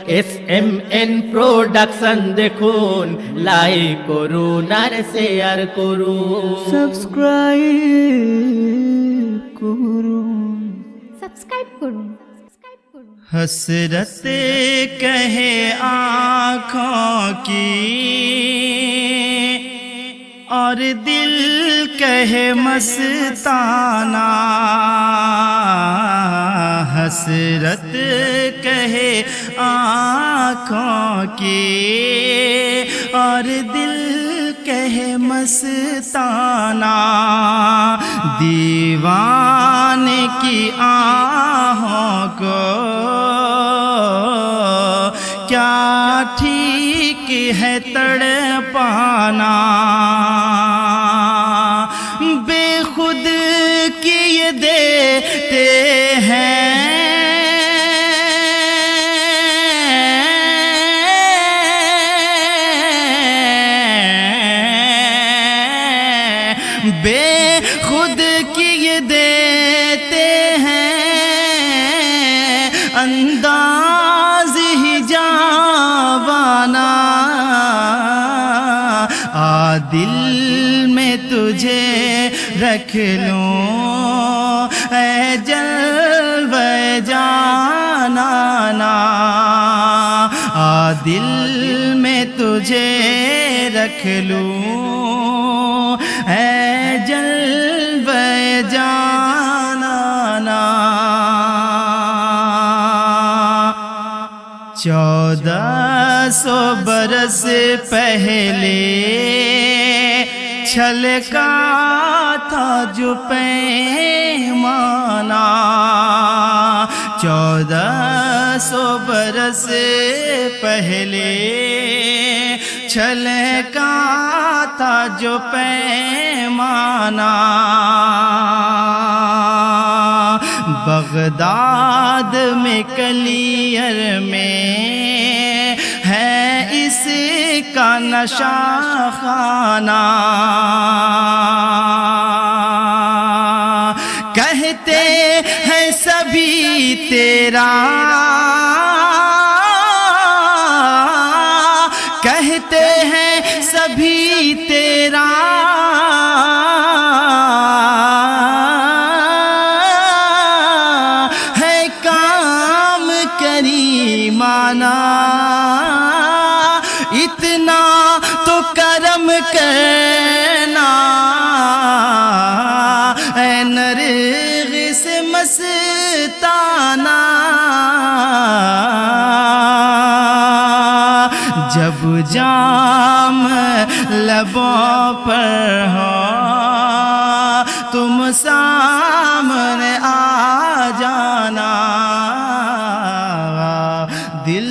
SMN production দেখুন, like করুন আর share করুন, সাবস্ক্রাইব করুন। حسرت کہے آنکھوں کی اور دل کہے مستانہ، حسرت کہے آنکھوں کی اور دل کہے مستانہ، دیوانے کی آہوں کو کیا ٹھیک ہے تڑپانا، بے خود کی یہ دیتے ہیں بے خود کی یہ دیتے ہیں انداز ہی جاوانا، دل میں تجھے رکھ لوں اے جلوہ جانانا، دل میں تجھے رکھ لوں اے جلوہ جانانا۔ 1400 برس پہلے چھلکا تھا جو پیمانہ، 1400 برس پہلے چھلکا تھا جو پیمانہ، بغداد میں کلیر میں ہے اس کا نشہ خانہ، کہتے ہیں سبھی تیرا، کہتے ہیں سبھی تیرا، ہے کام کریمانہ، اتنا تو کرم کرنا اے نرگس مستانہ، جب جام لبوں پر ہو تم سامنے آ جانا، دل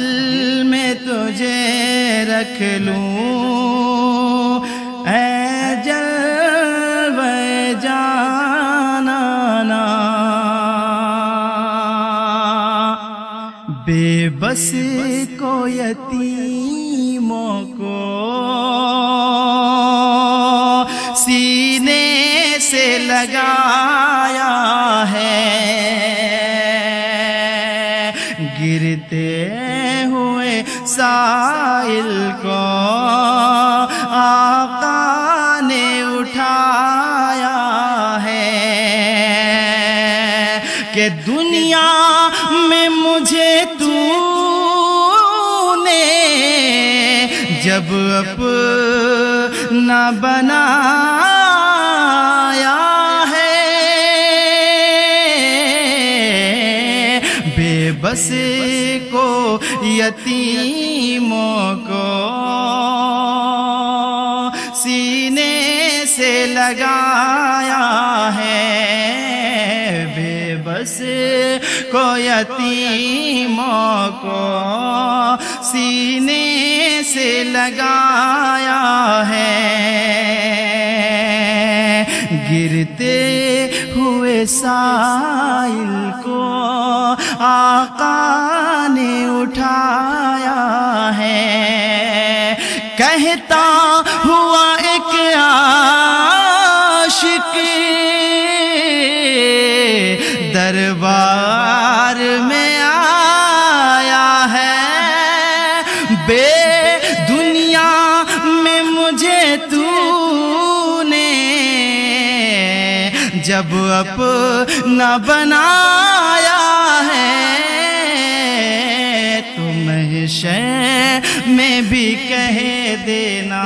میں تجھے رکھ لوں اے جلوہ جانانا، بے بس کو یتیموں کو سینے سے لگایا ہے، گرتے ہوئے سائل کو آقا نے اٹھایا ہے، کہ دنیا میں مجھے تو نے جب اپنا بنایا ہے، بے بس کو یتیموں کو سینے سے لگایا ہے، بے بس کو یتیموں کو سینے سے لگایا ہے، گرتے ہوئے سائل کو آقا نے اٹھایا ہے، کہتا ہوا ایک عاشق دربار میں آیا ہے، بے دنیا میں مجھے تو نے جب اپنا بنایا ہے تو محشر میں بھی کہہ دینا،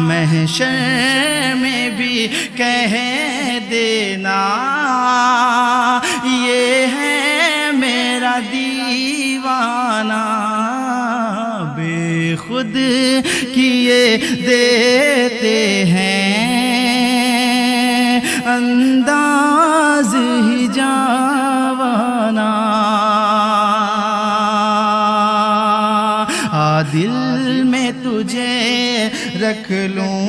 محشر میں بھی کہہ دینا، یہ ہے میرا دیوانہ بے خود کیے دیتے ہیں انداز ہی جاوانا۔ دل میں تجھے رکھ لوں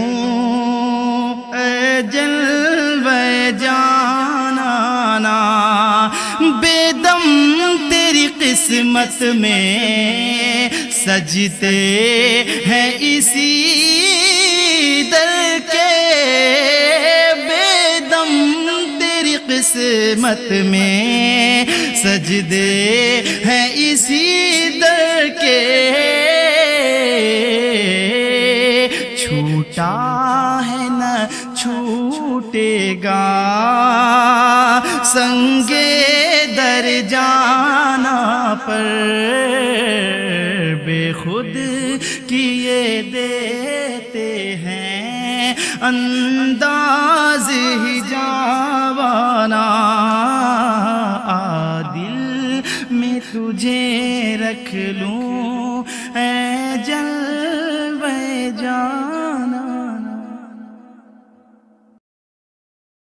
اے جلوے جانانا، بے دم تیری قسمت میں سجتے ہیں اسی در کے، بے دم تیری قسمت میں سجدے ہیں اسی در کے، چھوٹا ہے نہ چھوٹے گا سنگے در جانا پر، بے خود کیے دیتے ہیں انداز ہی جاوانا۔ دل میں تجھے رکھ لوں